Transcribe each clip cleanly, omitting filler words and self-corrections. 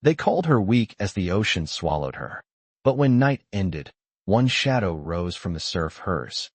They called her weak as the ocean swallowed her. But when night ended, one shadow rose from the surf, hers.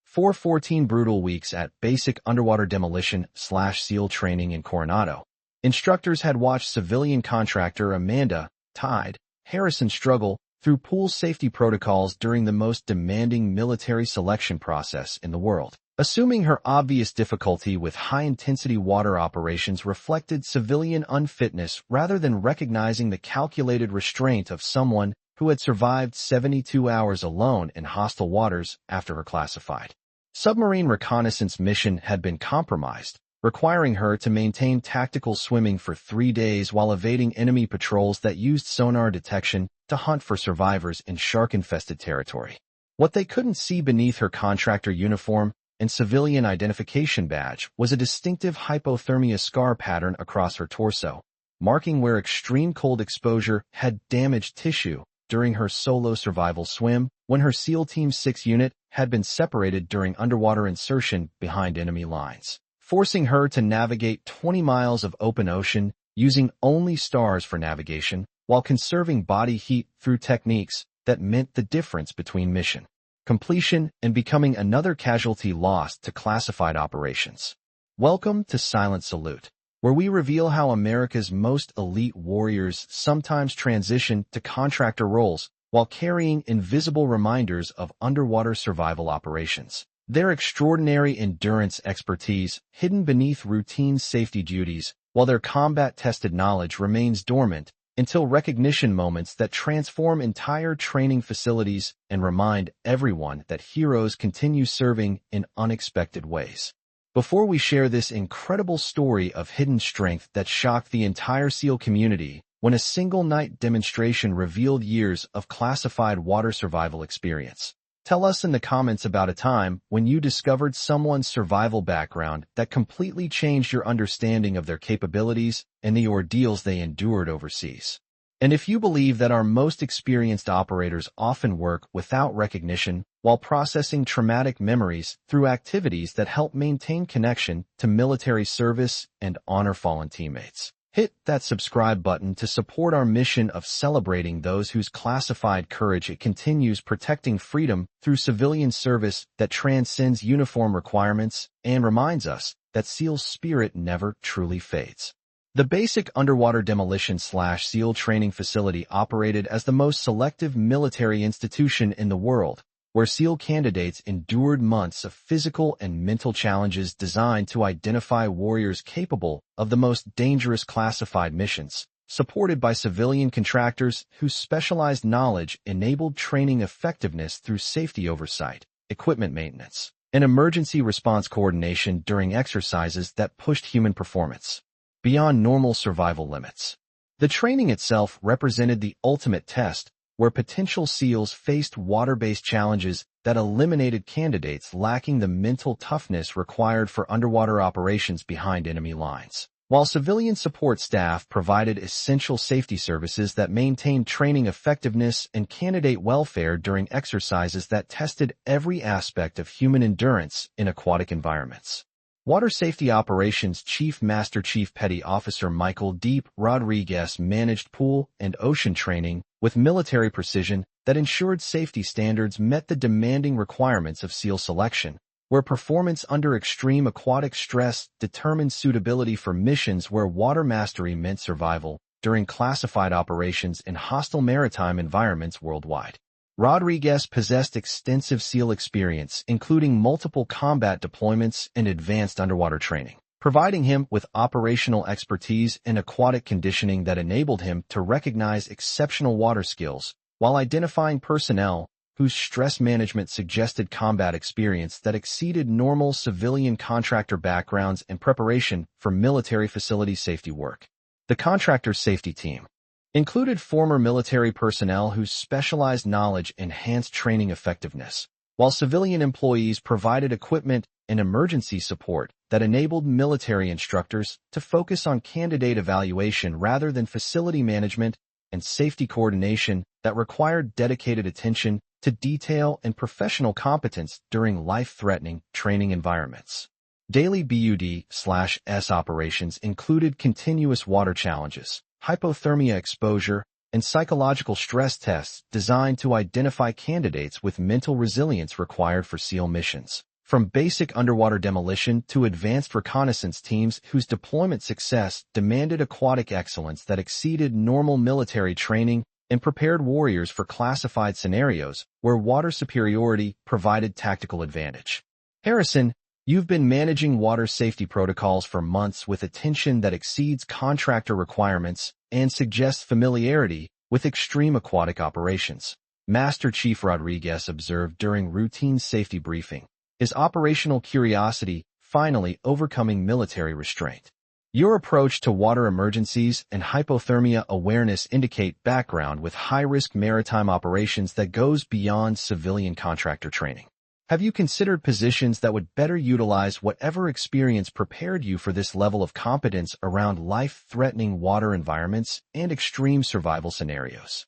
For 14 brutal weeks at basic underwater demolition/SEAL training in Coronado, instructors had watched civilian contractor Amanda Tide Harrison struggle through pool safety protocols during the most demanding military selection process in the world. Assuming her obvious difficulty with high-intensity water operations reflected civilian unfitness rather than recognizing the calculated restraint of someone who had survived 72 hours alone in hostile waters after her classified submarine reconnaissance mission had been compromised, requiring her to maintain tactical swimming for 3 days while evading enemy patrols that used sonar detection to hunt for survivors in shark-infested territory. What they couldn't see beneath her contractor uniform and civilian identification badge was a distinctive hypothermia scar pattern across her torso, marking where extreme cold exposure had damaged tissue during her solo survival swim when her SEAL Team 6 unit had been separated during underwater insertion behind enemy lines, forcing her to navigate 20 miles of open ocean using only stars for navigation while conserving body heat through techniques that meant the difference between mission completion and becoming another casualty lost to classified operations. Welcome to Silent Salute, where we reveal how America's most elite warriors sometimes transition to contractor roles while carrying invisible reminders of underwater survival operations. Their extraordinary endurance expertise hidden beneath routine safety duties, while their combat-tested knowledge remains dormant until recognition moments that transform entire training facilities and remind everyone that heroes continue serving in unexpected ways. Before we share this incredible story of hidden strength that shocked the entire SEAL community when a single night demonstration revealed years of classified water survival experience, tell us in the comments about a time when you discovered someone's survival background that completely changed your understanding of their capabilities and the ordeals they endured overseas. And if you believe that our most experienced operators often work without recognition while processing traumatic memories through activities that help maintain connection to military service and honor fallen teammates, hit that subscribe button to support our mission of celebrating those whose classified courage it continues protecting freedom through civilian service that transcends uniform requirements and reminds us that SEAL's spirit never truly fades. The basic underwater demolition/SEAL training facility operated as the most selective military institution in the world, where SEAL candidates endured months of physical and mental challenges designed to identify warriors capable of the most dangerous classified missions, supported by civilian contractors whose specialized knowledge enabled training effectiveness through safety oversight, equipment maintenance, and emergency response coordination during exercises that pushed human performance beyond normal survival limits. The training itself represented the ultimate test, where potential SEALs faced water-based challenges that eliminated candidates lacking the mental toughness required for underwater operations behind enemy lines, while civilian support staff provided essential safety services that maintained training effectiveness and candidate welfare during exercises that tested every aspect of human endurance in aquatic environments. Water Safety Operations Chief Master Chief Petty Officer Michael Deep Rodriguez managed pool and ocean training with military precision that ensured safety standards met the demanding requirements of SEAL selection, where performance under extreme aquatic stress determined suitability for missions where water mastery meant survival during classified operations in hostile maritime environments worldwide. Rodriguez possessed extensive SEAL experience, including multiple combat deployments and advanced underwater training, providing him with operational expertise and aquatic conditioning that enabled him to recognize exceptional water skills while identifying personnel whose stress management suggested combat experience that exceeded normal civilian contractor backgrounds and preparation for military facility safety work. The contractor safety team included former military personnel whose specialized knowledge enhanced training effectiveness, while civilian employees provided equipment and emergency support that enabled military instructors to focus on candidate evaluation rather than facility management and safety coordination that required dedicated attention to detail and professional competence during life-threatening training environments. Daily BUD/S operations included continuous water challenges, hypothermia exposure, and psychological stress tests designed to identify candidates with mental resilience required for SEAL missions. From basic underwater demolition to advanced reconnaissance teams whose deployment success demanded aquatic excellence that exceeded normal military training and prepared warriors for classified scenarios where water superiority provided tactical advantage. Harrison, you've been managing water safety protocols for months with attention that exceeds contractor requirements and suggests familiarity with extreme aquatic operations, Master Chief Rodriguez observed during routine safety briefing, his operational curiosity finally overcoming military restraint. Your approach to water emergencies and hypothermia awareness indicate background with high-risk maritime operations that goes beyond civilian contractor training. Have you considered positions that would better utilize whatever experience prepared you for this level of competence around life-threatening water environments and extreme survival scenarios?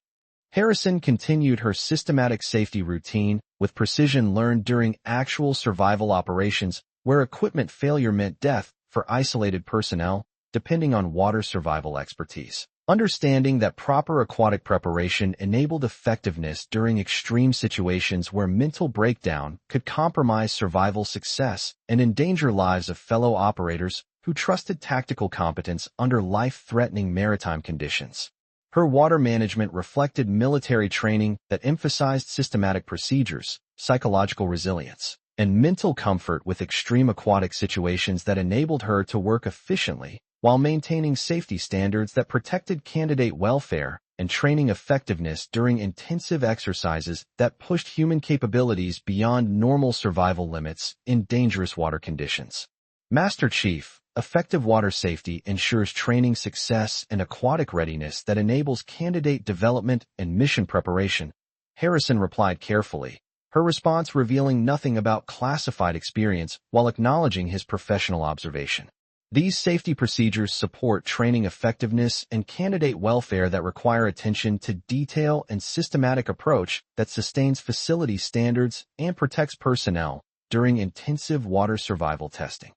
Harrison continued her systematic safety routine with precision learned during actual survival operations where equipment failure meant death for isolated personnel, depending on water survival expertise. Understanding that proper aquatic preparation enabled effectiveness during extreme situations where mental breakdown could compromise survival success and endanger lives of fellow operators who trusted tactical competence under life-threatening maritime conditions. Her water management reflected military training that emphasized systematic procedures, psychological resilience, and mental comfort with extreme aquatic situations that enabled her to work efficiently while maintaining safety standards that protected candidate welfare and training effectiveness during intensive exercises that pushed human capabilities beyond normal survival limits in dangerous water conditions. Master Chief, effective water safety ensures training success and aquatic readiness that enables candidate development and mission preparation, Harrison replied carefully, her response revealing nothing about classified experience while acknowledging his professional observation. These safety procedures support training effectiveness and candidate welfare that require attention to detail and systematic approach that sustains facility standards and protects personnel during intensive water survival testing.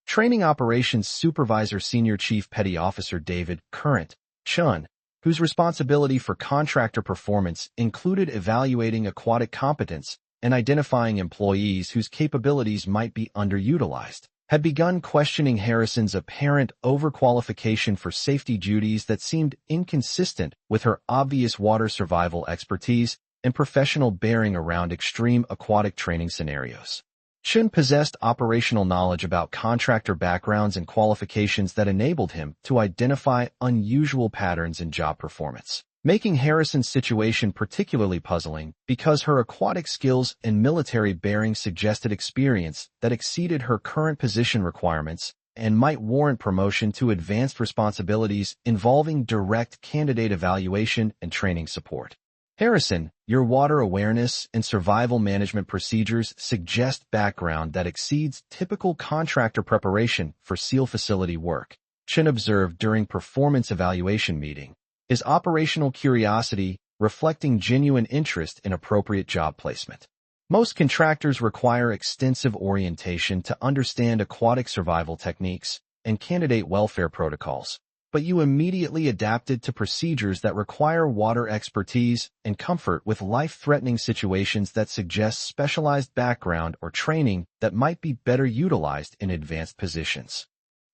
Training Operations Supervisor Senior Chief Petty Officer David Current Chun, whose responsibility for contractor performance included evaluating aquatic competence and identifying employees whose capabilities might be underutilized, had begun questioning Harrison's apparent overqualification for safety duties that seemed inconsistent with her obvious water survival expertise and professional bearing around extreme aquatic training scenarios. Chun possessed operational knowledge about contractor backgrounds and qualifications that enabled him to identify unusual patterns in job performance, making Harrison's situation particularly puzzling because her aquatic skills and military bearing suggested experience that exceeded her current position requirements and might warrant promotion to advanced responsibilities involving direct candidate evaluation and training support. Harrison, your water awareness and survival management procedures suggest background that exceeds typical contractor preparation for SEAL facility work, Chun observed during performance evaluation meeting, his operational curiosity reflecting genuine interest in appropriate job placement. Most contractors require extensive orientation to understand aquatic survival techniques and candidate welfare protocols, but you immediately adapted to procedures that require water expertise and comfort with life-threatening situations that suggest specialized background or training that might be better utilized in advanced positions.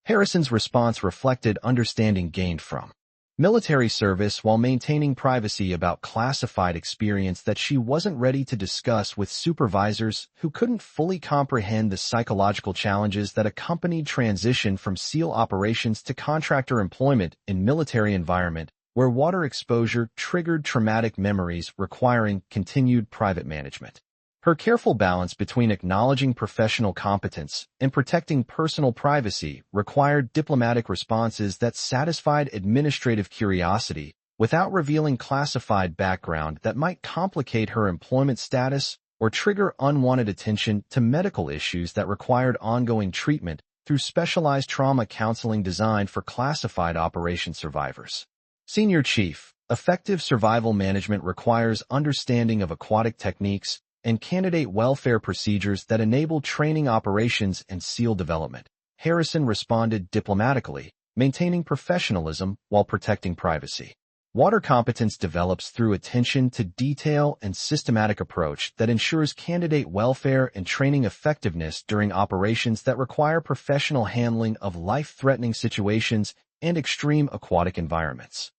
Harrison's response reflected understanding gained from military service while maintaining privacy about classified experience that she wasn't ready to discuss with supervisors who couldn't fully comprehend the psychological challenges that accompanied transition from SEAL operations to contractor employment in military environment where water exposure triggered traumatic memories requiring continued private management. Her careful balance between acknowledging professional competence and protecting personal privacy required diplomatic responses that satisfied administrative curiosity without revealing classified background that might complicate her employment status or trigger unwanted attention to medical issues that required ongoing treatment through specialized trauma counseling designed for classified operation survivors. Senior Chief, effective survival management requires understanding of aquatic techniques and candidate welfare procedures that enable training operations and SEAL development. Harrison responded diplomatically, maintaining professionalism while protecting privacy. Water competence develops through attention to detail and systematic approach that ensures candidate welfare and training effectiveness during operations that require professional handling of life-threatening situations and extreme aquatic environments.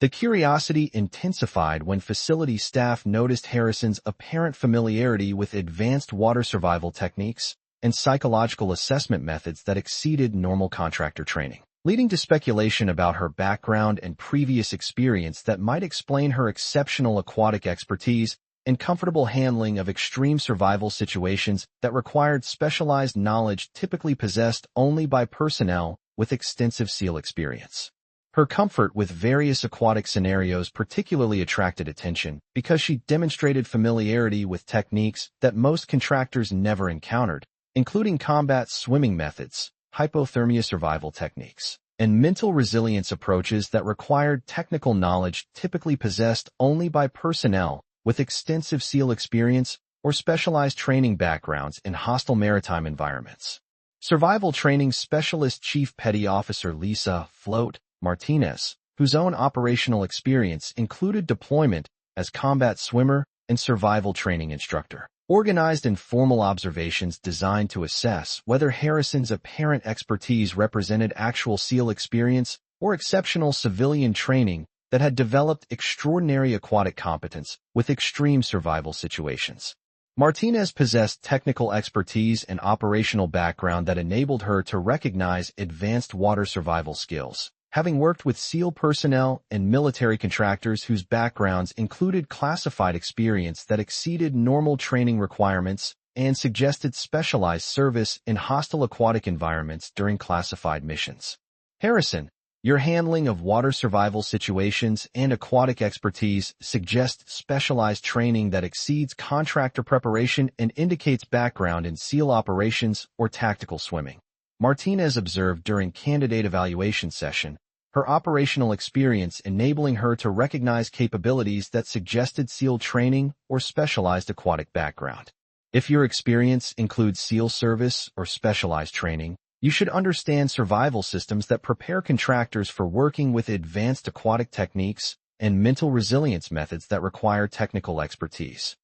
The curiosity intensified when facility staff noticed Harrison's apparent familiarity with advanced water survival techniques and psychological assessment methods that exceeded normal contractor training, leading to speculation about her background and previous experience that might explain her exceptional aquatic expertise and comfortable handling of extreme survival situations that required specialized knowledge typically possessed only by personnel with extensive SEAL experience. Her comfort with various aquatic scenarios particularly attracted attention because she demonstrated familiarity with techniques that most contractors never encountered, including combat swimming methods, hypothermia survival techniques, and mental resilience approaches that required technical knowledge typically possessed only by personnel with extensive SEAL experience or specialized training backgrounds in hostile maritime environments. Survival Training Specialist Chief Petty Officer Lisa Float Martinez, whose own operational experience included deployment as combat swimmer and survival training instructor, organized informal observations designed to assess whether Harrison's apparent expertise represented actual SEAL experience or exceptional civilian training that had developed extraordinary aquatic competence with extreme survival situations. Martinez possessed technical expertise and operational background that enabled her to recognize advanced water survival skills, having worked with SEAL personnel and military contractors whose backgrounds included classified experience that exceeded normal training requirements and suggested specialized service in hostile aquatic environments during classified missions. Harrison, your handling of water survival situations and aquatic expertise suggests specialized training that exceeds contractor preparation and indicates background in SEAL operations or tactical swimming. Martinez observed during candidate evaluation session, her operational experience enabling her to recognize capabilities that suggested SEAL training or specialized aquatic background. If your experience includes SEAL service or specialized training, you should understand survival systems that prepare contractors for working with advanced aquatic techniques and mental resilience methods that require technical expertise.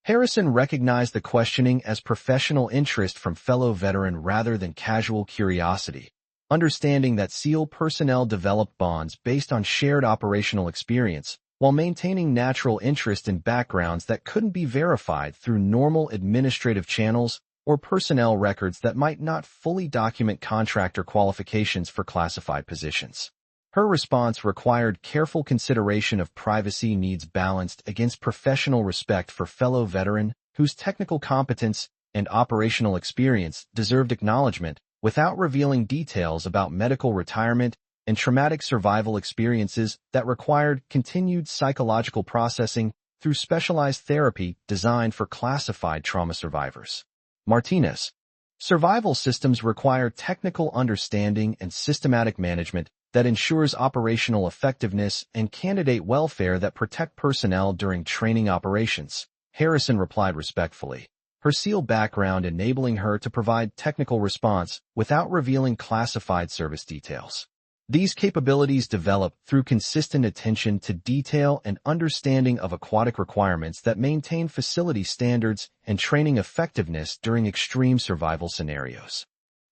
Harrison recognized the questioning as professional interest from fellow veteran rather than casual curiosity, understanding that SEAL personnel developed bonds based on shared operational experience while maintaining natural interest in backgrounds that couldn't be verified through normal administrative channels or personnel records that might not fully document contractor qualifications for classified positions. Her response required careful consideration of privacy needs balanced against professional respect for fellow veteran whose technical competence and operational experience deserved acknowledgement without revealing details about medical retirement and traumatic survival experiences that required continued psychological processing through specialized therapy designed for classified trauma survivors. Martinez. Survival systems require technical understanding and systematic management that ensures operational effectiveness and candidate welfare that protect personnel during training operations, Harrison replied respectfully, her SEAL background enabling her to provide technical response without revealing classified service details. These capabilities develop through consistent attention to detail and understanding of aquatic requirements that maintain facility standards and training effectiveness during extreme survival scenarios.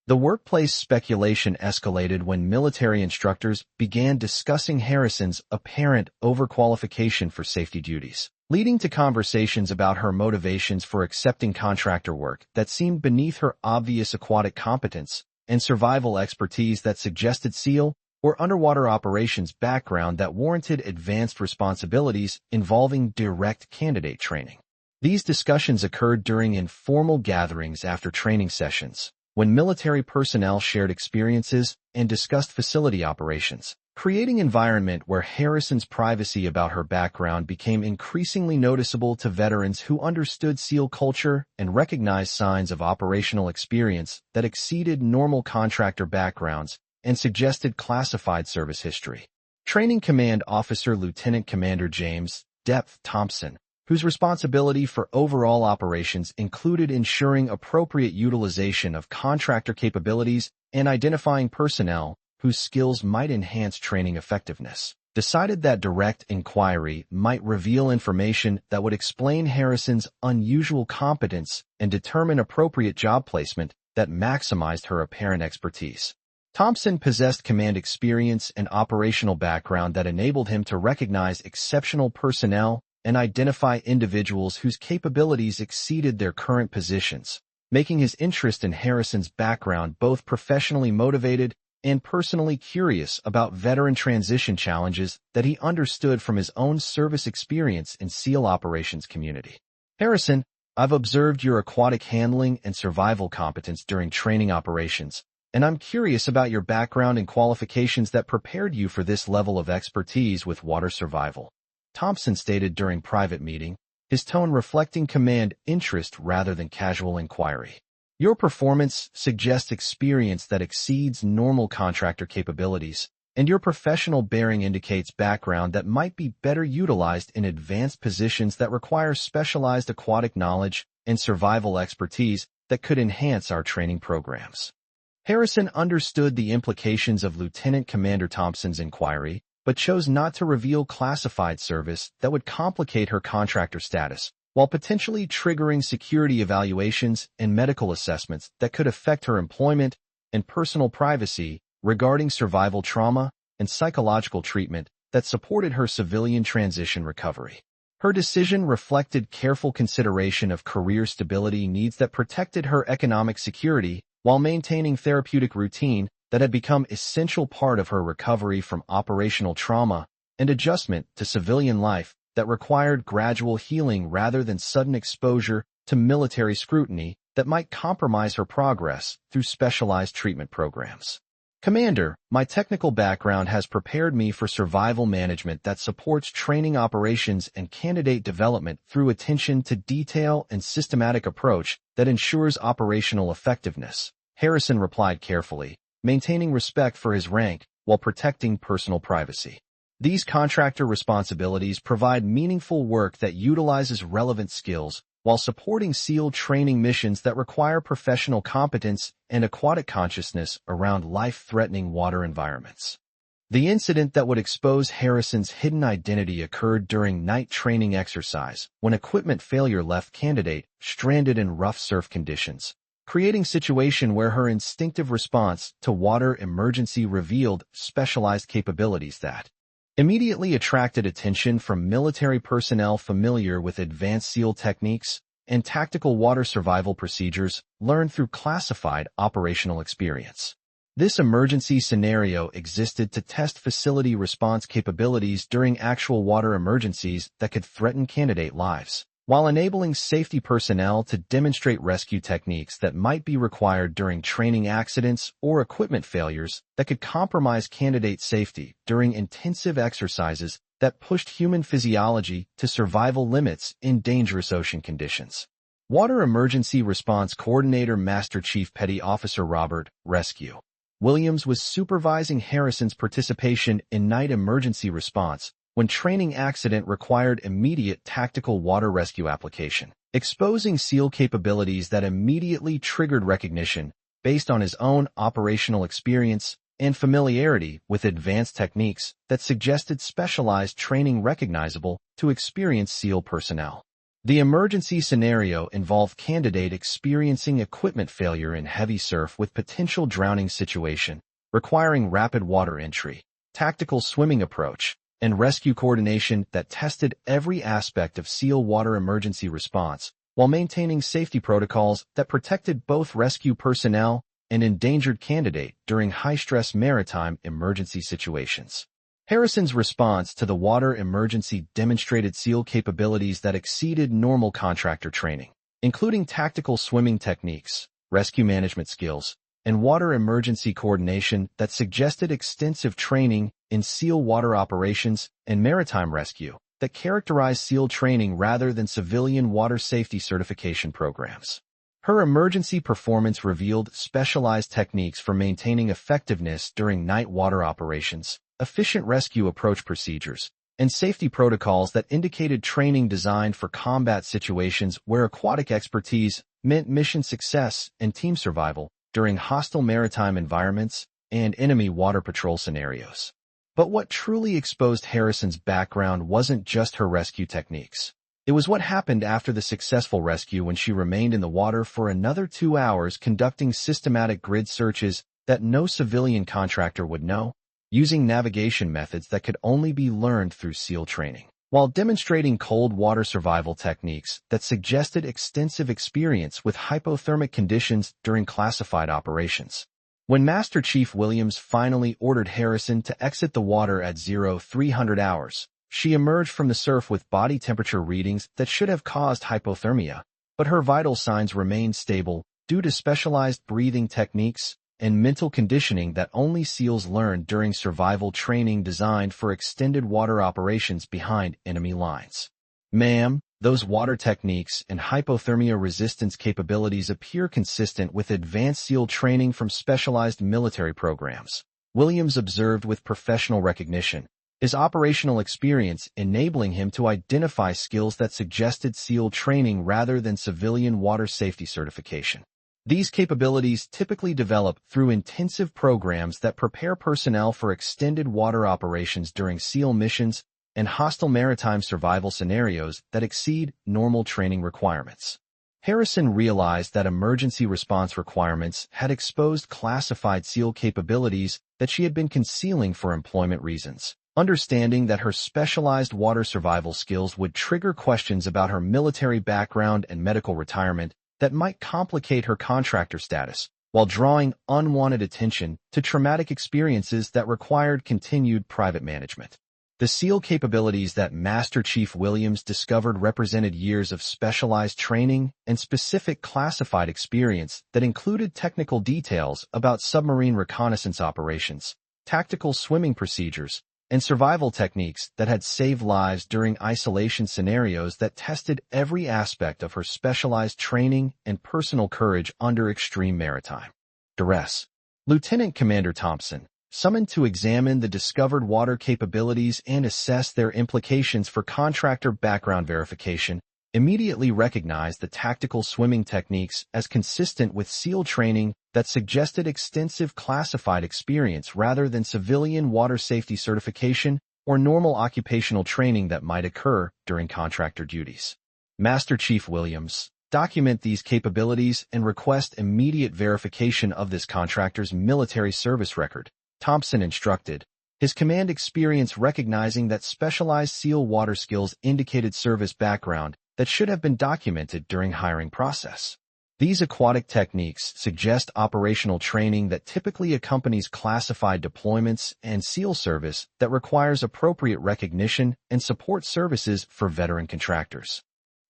The workplace speculation escalated when military instructors began discussing Harrison's apparent overqualification for safety duties, leading to conversations about her motivations for accepting contractor work that seemed beneath her obvious aquatic competence and survival expertise that suggested SEAL or underwater operations background that warranted advanced responsibilities involving direct candidate training. These discussions occurred during informal gatherings after training sessions, when military personnel shared experiences and discussed facility operations, creating an environment where Harrison's privacy about her background became increasingly noticeable to veterans who understood SEAL culture and recognized signs of operational experience that exceeded normal contractor backgrounds and suggested classified service history. Training Command Officer Lieutenant Commander James Depth Thompson, whose responsibility for overall operations included ensuring appropriate utilization of contractor capabilities and identifying personnel whose skills might enhance training effectiveness, decided that direct inquiry might reveal information that would explain Harrison's unusual competence and determine appropriate job placement that maximized her apparent expertise. Thompson possessed command experience and operational background that enabled him to recognize exceptional personnel and identify individuals whose capabilities exceeded their current positions, making his interest in Harrison's background both professionally motivated and personally curious about veteran transition challenges that he understood from his own service experience in SEAL operations community. Harrison, I've observed your aquatic handling and survival competence during training operations, and I'm curious about your background and qualifications that prepared you for this level of expertise with water survival, Thompson stated during private meeting, his tone reflecting command interest rather than casual inquiry. Your performance suggests experience that exceeds normal contractor capabilities, and your professional bearing indicates background that might be better utilized in advanced positions that require specialized aquatic knowledge and survival expertise that could enhance our training programs. Harrison understood the implications of Lieutenant Commander Thompson's inquiry, but chose not to reveal classified service that would complicate her contractor status, while potentially triggering security evaluations and medical assessments that could affect her employment and personal privacy regarding survival trauma and psychological treatment that supported her civilian transition recovery. Her decision reflected careful consideration of career stability needs that protected her economic security while maintaining therapeutic routine that had become an essential part of her recovery from operational trauma and adjustment to civilian life that required gradual healing rather than sudden exposure to military scrutiny that might compromise her progress through specialized treatment programs. Commander, my technical background has prepared me for survival management that supports training operations and candidate development through attention to detail and systematic approach that ensures operational effectiveness, Harrison replied carefully, maintaining respect for his rank while protecting personal privacy. These contractor responsibilities provide meaningful work that utilizes relevant skills while supporting SEAL training missions that require professional competence and aquatic consciousness around life-threatening water environments. The incident that would expose Harrison's hidden identity occurred during night training exercise when equipment failure left candidate stranded in rough surf conditions, creating a situation where her instinctive response to water emergency revealed specialized capabilities that immediately attracted attention from military personnel familiar with advanced SEAL techniques and tactical water survival procedures learned through classified operational experience. This emergency scenario existed to test facility response capabilities during actual water emergencies that could threaten candidate lives, while enabling safety personnel to demonstrate rescue techniques that might be required during training accidents or equipment failures that could compromise candidate safety during intensive exercises that pushed human physiology to survival limits in dangerous ocean conditions. Water Emergency Response Coordinator Master Chief Petty Officer Robert Rescue Williams was supervising Harrison's participation in night emergency response when training accident required immediate tactical water rescue application, exposing SEAL capabilities that immediately triggered recognition based on his own operational experience and familiarity with advanced techniques that suggested specialized training recognizable to experienced SEAL personnel. The emergency scenario involved candidate experiencing equipment failure in heavy surf with potential drowning situation, requiring rapid water entry, tactical swimming approach, and rescue coordination that tested every aspect of SEAL water emergency response while maintaining safety protocols that protected both rescue personnel and endangered candidate during high-stress maritime emergency situations. Harrison's response to the water emergency demonstrated SEAL capabilities that exceeded normal contractor training, including tactical swimming techniques, rescue management skills, and water emergency coordination that suggested extensive training in SEAL water operations and maritime rescue that characterized SEAL training rather than civilian water safety certification programs. Her emergency performance revealed specialized techniques for maintaining effectiveness during night water operations, efficient rescue approach procedures, and safety protocols that indicated training designed for combat situations where aquatic expertise meant mission success and team survival during hostile maritime environments and enemy water patrol scenarios. But what truly exposed Harrison's background wasn't just her rescue techniques. It was what happened after the successful rescue when she remained in the water for another 2 hours conducting systematic grid searches that no civilian contractor would know, using navigation methods that could only be learned through SEAL training, while demonstrating cold water survival techniques that suggested extensive experience with hypothermic conditions during classified operations. When Master Chief Williams finally ordered Harrison to exit the water at 0300 hours, she emerged from the surf with body temperature readings that should have caused hypothermia, but her vital signs remained stable due to specialized breathing techniques and mental conditioning that only SEALs learned during survival training designed for extended water operations behind enemy lines. Ma'am, those water techniques and hypothermia resistance capabilities appear consistent with advanced SEAL training from specialized military programs, Williams observed with professional recognition, his operational experience enabling him to identify skills that suggested SEAL training rather than civilian water safety certification. These capabilities typically develop through intensive programs that prepare personnel for extended water operations during SEAL missions and hostile maritime survival scenarios that exceed normal training requirements. Harrison realized that emergency response requirements had exposed classified SEAL capabilities that she had been concealing for employment reasons. Understanding that her specialized water survival skills would trigger questions about her military background and medical retirement that might complicate her contractor status, while drawing unwanted attention to traumatic experiences that required continued private management. The SEAL capabilities that Master Chief Williams discovered represented years of specialized training and specific classified experience that included technical details about submarine reconnaissance operations, tactical swimming procedures, and survival techniques that had saved lives during isolation scenarios that tested every aspect of her specialized training and personal courage under extreme maritime duress. Lieutenant Commander Thompson, summoned to examine the discovered water capabilities and assess their implications for contractor background verification, immediately recognized the tactical swimming techniques as consistent with SEAL training that suggested extensive classified experience rather than civilian water safety certification or normal occupational training that might occur during contractor duties. Master Chief Williams, document these capabilities and request immediate verification of this contractor's military service record, Thompson instructed, his command experience recognizing that specialized SEAL water skills indicated service background that should have been documented during hiring process. These aquatic techniques suggest operational training that typically accompanies classified deployments and SEAL service that requires appropriate recognition and support services for veteran contractors.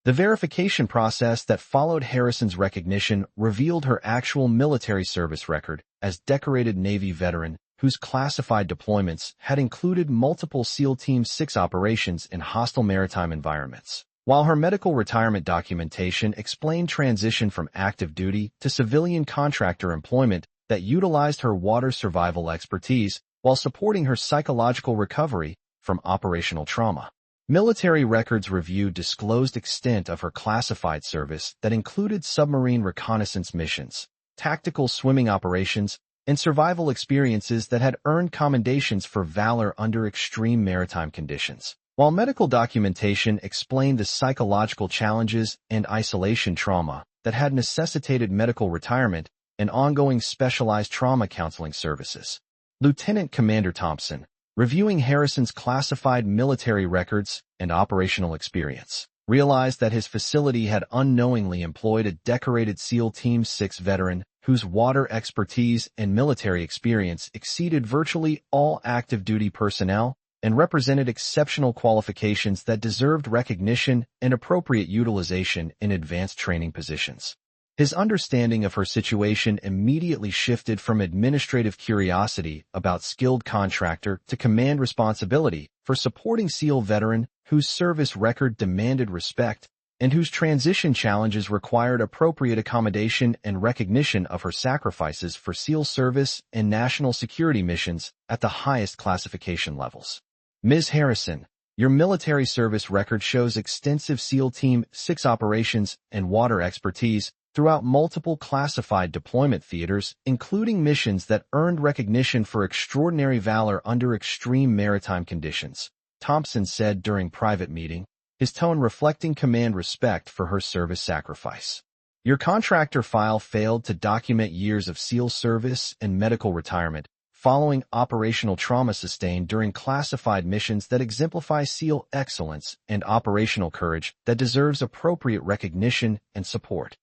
The verification process that followed Harrison's recognition revealed her actual military service record as decorated Navy veteran whose classified deployments had included multiple SEAL Team 6 operations in hostile maritime environments, while her medical retirement documentation explained transition from active duty to civilian contractor employment that utilized her water survival expertise while supporting her psychological recovery from operational trauma. Military records review disclosed extent of her classified service that included submarine reconnaissance missions, tactical swimming operations, and survival experiences that had earned commendations for valor under extreme maritime conditions, while medical documentation explained the psychological challenges and isolation trauma that had necessitated medical retirement and ongoing specialized trauma counseling services. Lieutenant Commander Thompson, reviewing Harrison's classified military records and operational experience, realized that his facility had unknowingly employed a decorated SEAL Team 6 veteran whose water expertise and military experience exceeded virtually all active duty personnel and represented exceptional qualifications that deserved recognition and appropriate utilization in advanced training positions. His understanding of her situation immediately shifted from administrative curiosity about skilled contractor to command responsibility for supporting SEAL veteran whose service record demanded respect and whose transition challenges required appropriate accommodation and recognition of her sacrifices for SEAL service and national security missions at the highest classification levels. Ms. Harrison, your military service record shows extensive SEAL Team 6 operations and water expertise throughout multiple classified deployment theaters, including missions that earned recognition for extraordinary valor under extreme maritime conditions, Thompson said during private meeting, his tone reflecting command respect for her service sacrifice. Your contractor file failed to document years of SEAL service and medical retirement, following operational trauma sustained during classified missions that exemplify SEAL excellence and operational courage that deserves appropriate recognition and support.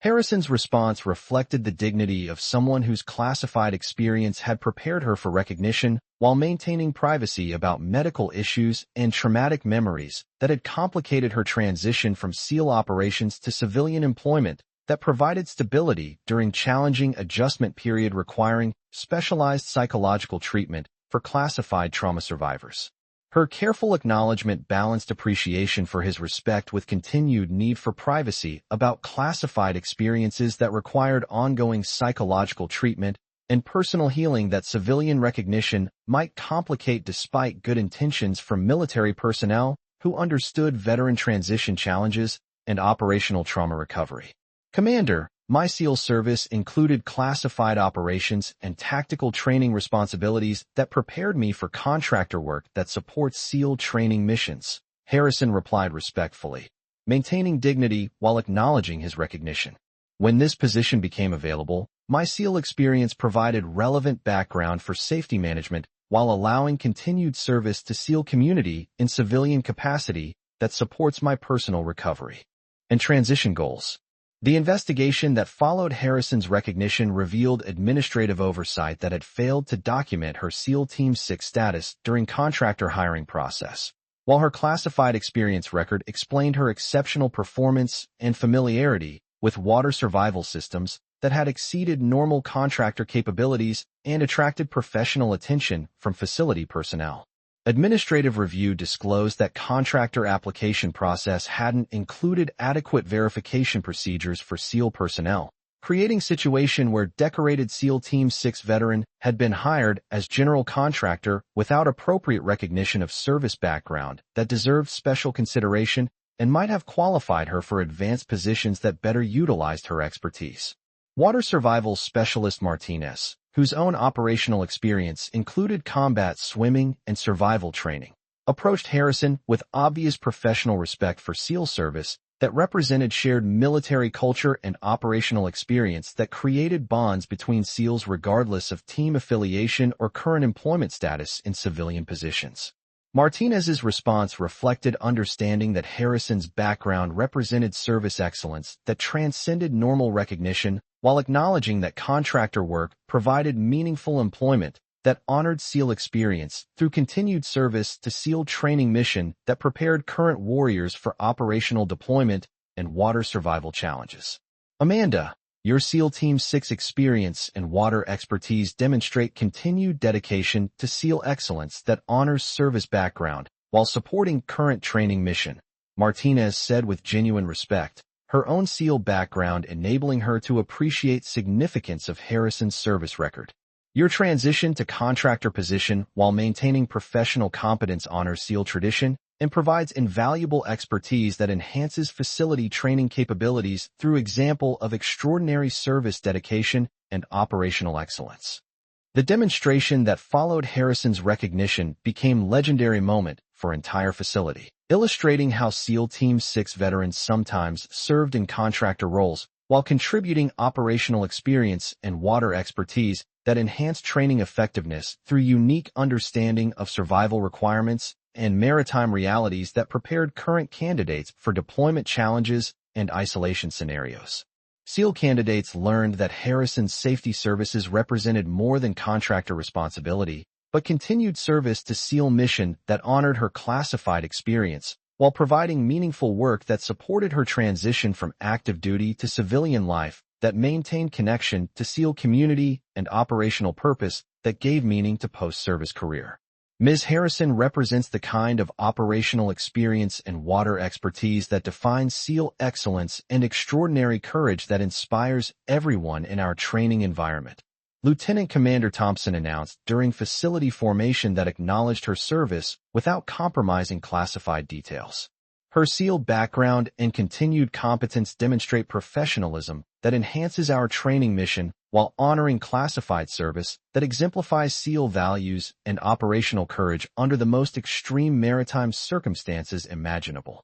Harrison's response reflected the dignity of someone whose classified experience had prepared her for recognition while maintaining privacy about medical issues and traumatic memories that had complicated her transition from SEAL operations to civilian employment that provided stability during challenging adjustment period requiring specialized psychological treatment for classified trauma survivors. Her careful acknowledgement balanced appreciation for his respect with continued need for privacy about classified experiences that required ongoing psychological treatment and personal healing that civilian recognition might complicate despite good intentions from military personnel who understood veteran transition challenges and operational trauma recovery. Commander, my SEAL service included classified operations and tactical training responsibilities that prepared me for contractor work that supports SEAL training missions, Harrison replied respectfully, maintaining dignity while acknowledging his recognition. When this position became available, my SEAL experience provided relevant background for safety management while allowing continued service to SEAL community in civilian capacity that supports my personal recovery. And transition goals. The investigation that followed Harrison's recognition revealed administrative oversight that had failed to document her SEAL Team 6 status during contractor hiring process, while her classified experience record explained her exceptional performance and familiarity with water survival systems that had exceeded normal contractor capabilities and attracted professional attention from facility personnel. Administrative review disclosed that contractor application process hadn't included adequate verification procedures for SEAL personnel, creating situation where decorated SEAL Team 6 veteran had been hired as general contractor without appropriate recognition of service background that deserved special consideration and might have qualified her for advanced positions that better utilized her expertise. Water survival specialist Martinez, whose own operational experience included combat swimming and survival training, approached Harrison with obvious professional respect for SEAL service that represented shared military culture and operational experience that created bonds between SEALs regardless of team affiliation or current employment status in civilian positions. Martinez's response reflected understanding that Harrison's background represented service excellence that transcended normal recognition while acknowledging that contractor work provided meaningful employment that honored SEAL experience through continued service to SEAL training mission that prepared current warriors for operational deployment and water survival challenges. Amanda, your SEAL Team 6 experience and water expertise demonstrate continued dedication to SEAL excellence that honors service background while supporting current training mission, Martinez said with genuine respect, her own SEAL background enabling her to appreciate significance of Harrison's service record. Your transition to contractor position while maintaining professional competence honors SEAL tradition and provides invaluable expertise that enhances facility training capabilities through example of extraordinary service dedication and operational excellence. The demonstration that followed Harrison's recognition became legendary moment for entire facility, illustrating how SEAL Team 6 veterans sometimes served in contractor roles while contributing operational experience and water expertise that enhanced training effectiveness through unique understanding of survival requirements and maritime realities that prepared current candidates for deployment challenges and isolation scenarios. SEAL candidates learned that Harrison's safety services represented more than contractor responsibility, but continued service to SEAL mission that honored her classified experience, while providing meaningful work that supported her transition from active duty to civilian life that maintained connection to SEAL community and operational purpose that gave meaning to post-service career. Ms. Harrison represents the kind of operational experience and water expertise that defines SEAL excellence and extraordinary courage that inspires everyone in our training environment. Lieutenant Commander Thompson announced during facility formation that acknowledged her service without compromising classified details. Her SEAL background and continued competence demonstrate professionalism that enhances our training mission while honoring classified service that exemplifies SEAL values and operational courage under the most extreme maritime circumstances imaginable.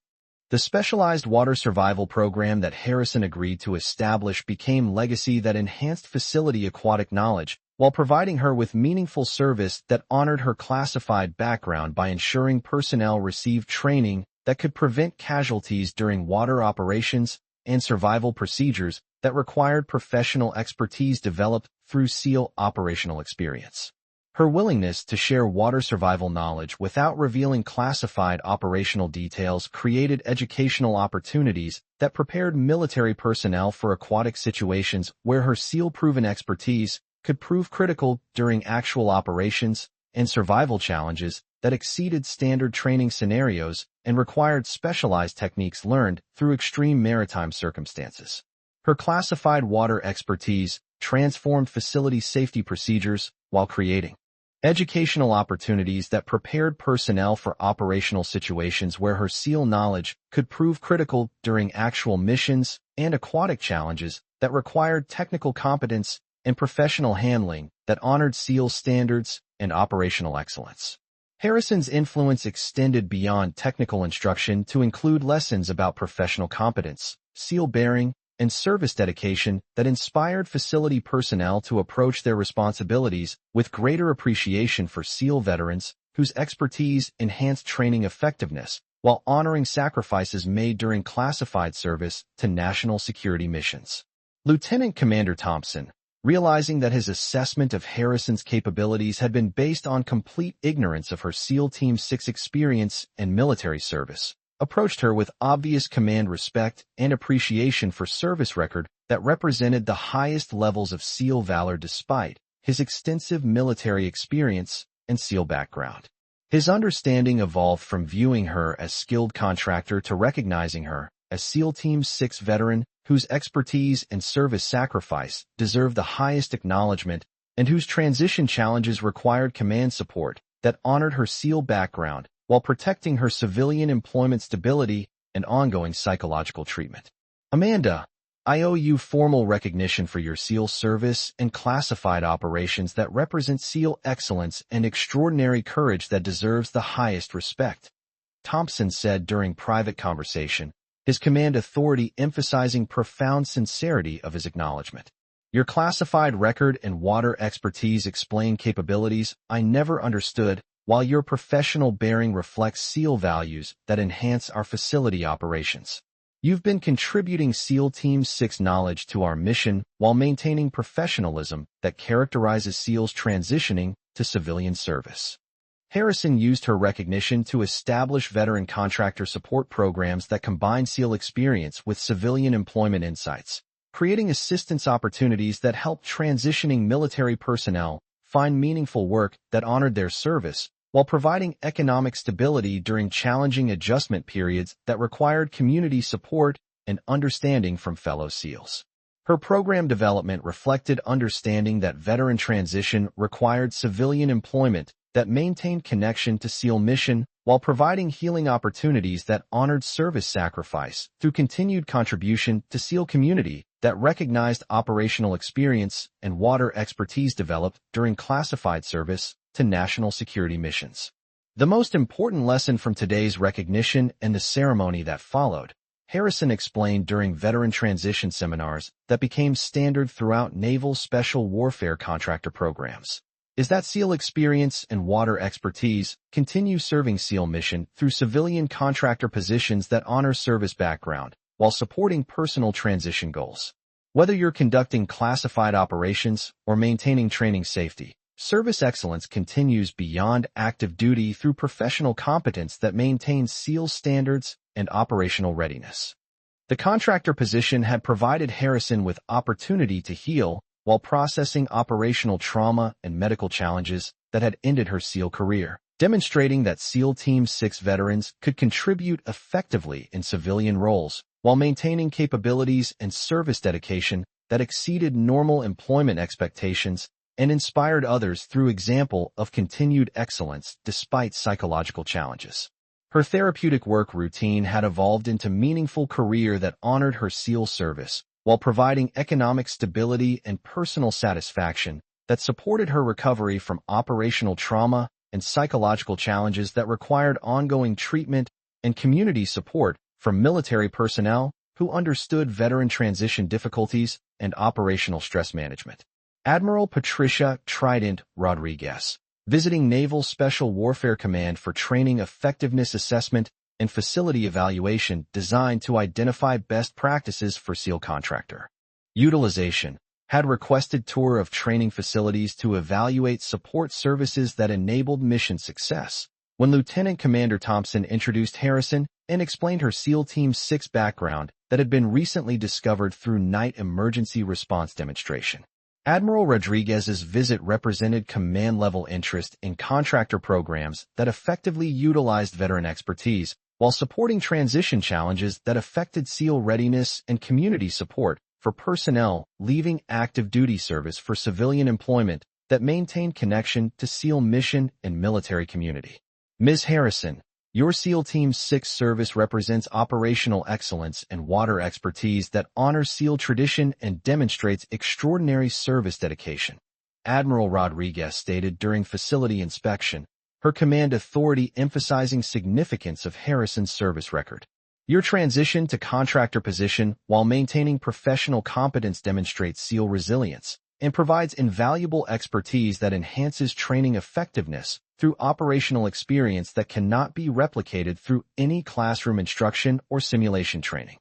The specialized water survival program that Harrison agreed to establish became legacy that enhanced facility aquatic knowledge while providing her with meaningful service that honored her classified background by ensuring personnel received training that could prevent casualties during water operations and survival procedures that required professional expertise developed through SEAL operational experience. Her willingness to share water survival knowledge without revealing classified operational details created educational opportunities that prepared military personnel for aquatic situations where her SEAL-proven expertise could prove critical during actual operations and survival challenges that exceeded standard training scenarios and required specialized techniques learned through extreme maritime circumstances. Her classified water expertise transformed facility safety procedures while creating educational opportunities that prepared personnel for operational situations where her SEAL knowledge could prove critical during actual missions and aquatic challenges that required technical competence and professional handling that honored SEAL standards and operational excellence. Harrison's influence extended beyond technical instruction to include lessons about professional competence, SEAL bearing, and service dedication that inspired facility personnel to approach their responsibilities with greater appreciation for SEAL veterans whose expertise enhanced training effectiveness while honoring sacrifices made during classified service to national security missions. Lieutenant Commander Thompson, realizing that his assessment of Harrison's capabilities had been based on complete ignorance of her SEAL Team 6 experience and military service, approached her with obvious command respect and appreciation for service record that represented the highest levels of SEAL valor despite his extensive military experience and SEAL background. His understanding evolved from viewing her as skilled contractor to recognizing her as SEAL Team 6 veteran whose expertise and service sacrifice deserved the highest acknowledgement and whose transition challenges required command support that honored her SEAL background while protecting her civilian employment stability and ongoing psychological treatment. Amanda, I owe you formal recognition for your SEAL service and classified operations that represent SEAL excellence and extraordinary courage that deserves the highest respect, Thompson said during private conversation, his command authority emphasizing profound sincerity of his acknowledgement. Your classified record and water expertise explain capabilities I never understood, while your professional bearing reflects SEAL values that enhance our facility operations. You've been contributing SEAL Team 6 knowledge to our mission while maintaining professionalism that characterizes SEALs transitioning to civilian service. Harrison used her recognition to establish veteran contractor support programs that combine SEAL experience with civilian employment insights, creating assistance opportunities that help transitioning military personnel find meaningful work that honored their service, while providing economic stability during challenging adjustment periods that required community support and understanding from fellow SEALs. Her program development reflected understanding that veteran transition required civilian employment that maintained connection to SEAL mission while providing healing opportunities that honored service sacrifice through continued contribution to SEAL community that recognized operational experience and water expertise developed during classified service to national security missions. The most important lesson from today's recognition and the ceremony that followed, Harrison explained during veteran transition seminars that became standard throughout Naval Special Warfare Contractor programs, is that SEAL experience and water expertise continue serving SEAL mission through civilian contractor positions that honor service background while supporting personal transition goals. Whether you're conducting classified operations or maintaining training safety, service excellence continues beyond active duty through professional competence that maintains SEAL standards and operational readiness. The contractor position had provided Harrison with opportunity to heal while processing operational trauma and medical challenges that had ended her SEAL career, demonstrating that SEAL Team 6 veterans could contribute effectively in civilian roles while maintaining capabilities and service dedication that exceeded normal employment expectations and inspired others through example of continued excellence despite psychological challenges. Her therapeutic work routine had evolved into meaningful career that honored her SEAL service, while providing economic stability and personal satisfaction that supported her recovery from operational trauma and psychological challenges that required ongoing treatment and community support from military personnel who understood veteran transition difficulties and operational stress management. Admiral Patricia Trident Rodriguez, visiting Naval Special Warfare Command for training effectiveness assessment and facility evaluation designed to identify best practices for SEAL contractor utilization, had requested tour of training facilities to evaluate support services that enabled mission success. When Lieutenant Commander Thompson introduced Harrison and explained her SEAL Team 6 background that had been recently discovered through night emergency response demonstration. Admiral Rodriguez's visit represented command-level interest in contractor programs that effectively utilized veteran expertise while supporting transition challenges that affected SEAL readiness and community support for personnel leaving active duty service for civilian employment that maintained connection to SEAL mission and military community. Ms. Harrison, your SEAL Team 6 service represents operational excellence and water expertise that honors SEAL tradition and demonstrates extraordinary service dedication. Admiral Rodriguez stated during facility inspection, her command authority emphasizing significance of Harrison's service record. Your transition to contractor position while maintaining professional competence demonstrates SEAL resilience and provides invaluable expertise that enhances training effectiveness through operational experience that cannot be replicated through any classroom instruction or simulation training.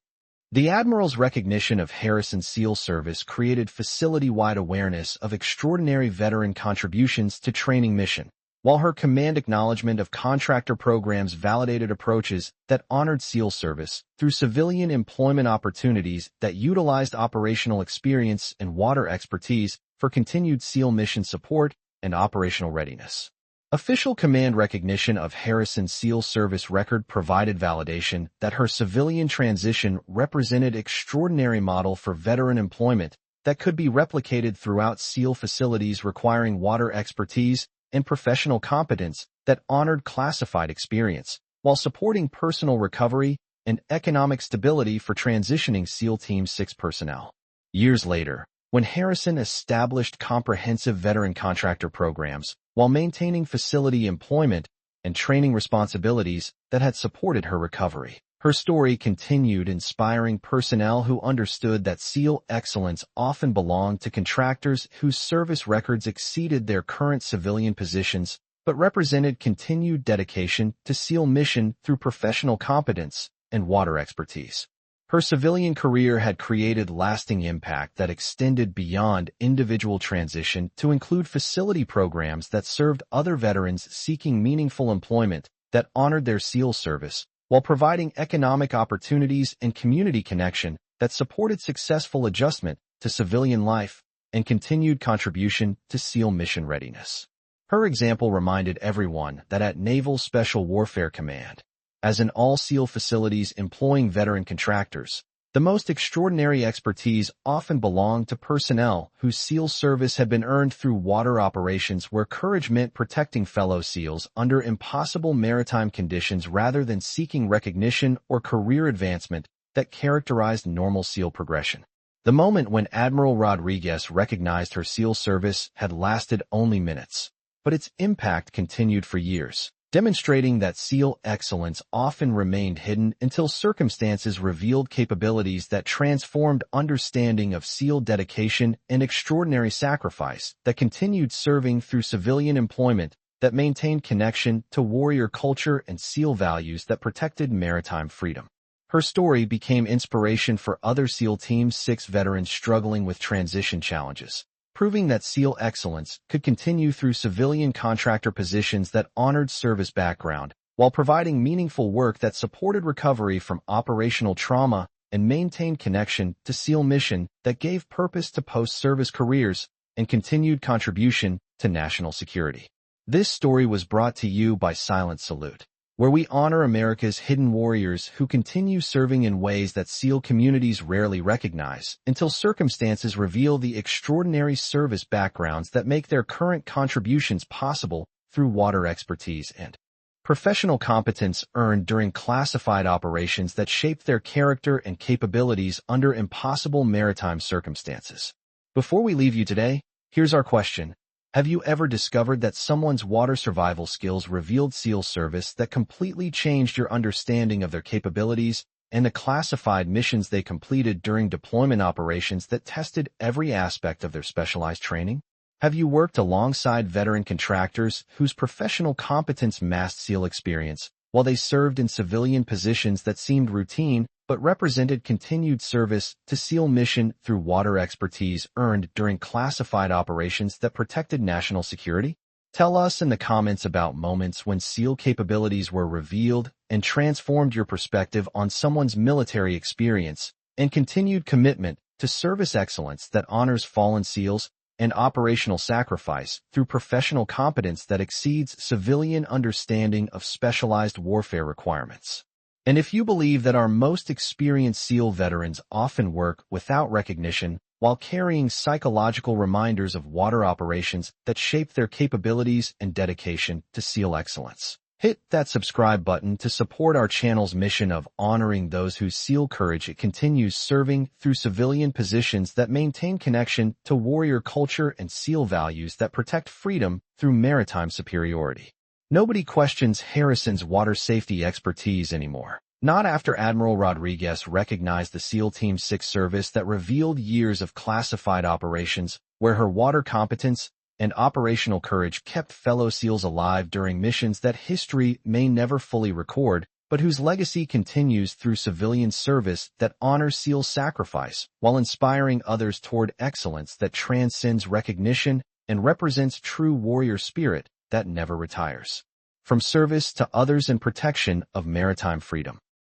The Admiral's recognition of Harrison's SEAL service created facility-wide awareness of extraordinary veteran contributions to training mission, while her command acknowledgement of contractor programs validated approaches that honored SEAL service through civilian employment opportunities that utilized operational experience and water expertise for continued SEAL mission support and operational readiness. Official command recognition of Harrison's SEAL service record provided validation that her civilian transition represented extraordinary model for veteran employment that could be replicated throughout SEAL facilities requiring water expertise and professional competence that honored classified experience, while supporting personal recovery and economic stability for transitioning SEAL Team 6 personnel. Years later, when Harrison established comprehensive veteran contractor programs while maintaining facility employment and training responsibilities that had supported her recovery, her story continued inspiring personnel who understood that SEAL excellence often belonged to contractors whose service records exceeded their current civilian positions but represented continued dedication to SEAL mission through professional competence and water expertise. Her civilian career had created lasting impact that extended beyond individual transition to include facility programs that served other veterans seeking meaningful employment that honored their SEAL service, while providing economic opportunities and community connection that supported successful adjustment to civilian life and continued contribution to SEAL mission readiness. Her example reminded everyone that at Naval Special Warfare Command, as in all SEAL facilities employing veteran contractors, the most extraordinary expertise often belonged to personnel whose SEAL service had been earned through water operations where courage meant protecting fellow SEALs under impossible maritime conditions rather than seeking recognition or career advancement that characterized normal SEAL progression. The moment when Admiral Rodriguez recognized her SEAL service had lasted only minutes, but its impact continued for years, demonstrating that SEAL excellence often remained hidden until circumstances revealed capabilities that transformed understanding of SEAL dedication and extraordinary sacrifice that continued serving through civilian employment that maintained connection to warrior culture and SEAL values that protected maritime freedom. Her story became inspiration for other SEAL Team 6 veterans struggling with transition challenges, proving that SEAL excellence could continue through civilian contractor positions that honored service background, while providing meaningful work that supported recovery from operational trauma and maintained connection to SEAL mission that gave purpose to post-service careers and continued contribution to national security. This story was brought to you by Silent Salute, where we honor America's hidden warriors who continue serving in ways that SEAL communities rarely recognize until circumstances reveal the extraordinary service backgrounds that make their current contributions possible through water expertise and professional competence earned during classified operations that shaped their character and capabilities under impossible maritime circumstances. Before we leave you today, here's our question. Have you ever discovered that someone's water survival skills revealed SEAL service that completely changed your understanding of their capabilities and the classified missions they completed during deployment operations that tested every aspect of their specialized training? Have you worked alongside veteran contractors whose professional competence masked SEAL experience, while they served in civilian positions that seemed routine but represented continued service to SEAL mission through water expertise earned during classified operations that protected national security? Tell us in the comments about moments when SEAL capabilities were revealed and transformed your perspective on someone's military experience and continued commitment to service excellence that honors fallen SEALs and operational sacrifice through professional competence that exceeds civilian understanding of specialized warfare requirements. And if you believe that our most experienced SEAL veterans often work without recognition while carrying psychological reminders of water operations that shape their capabilities and dedication to SEAL excellence, hit that subscribe button to support our channel's mission of honoring those whose SEAL courage continues serving through civilian positions that maintain connection to warrior culture and SEAL values that protect freedom through maritime superiority. Nobody questions Harrison's water safety expertise anymore. Not after Admiral Rodriguez recognized the SEAL Team 6 service that revealed years of classified operations where her water competence and operational courage kept fellow SEALs alive during missions that history may never fully record, but whose legacy continues through civilian service that honors SEAL sacrifice while inspiring others toward excellence that transcends recognition and represents true warrior spirit that never retires. From service to others and protection of maritime freedom.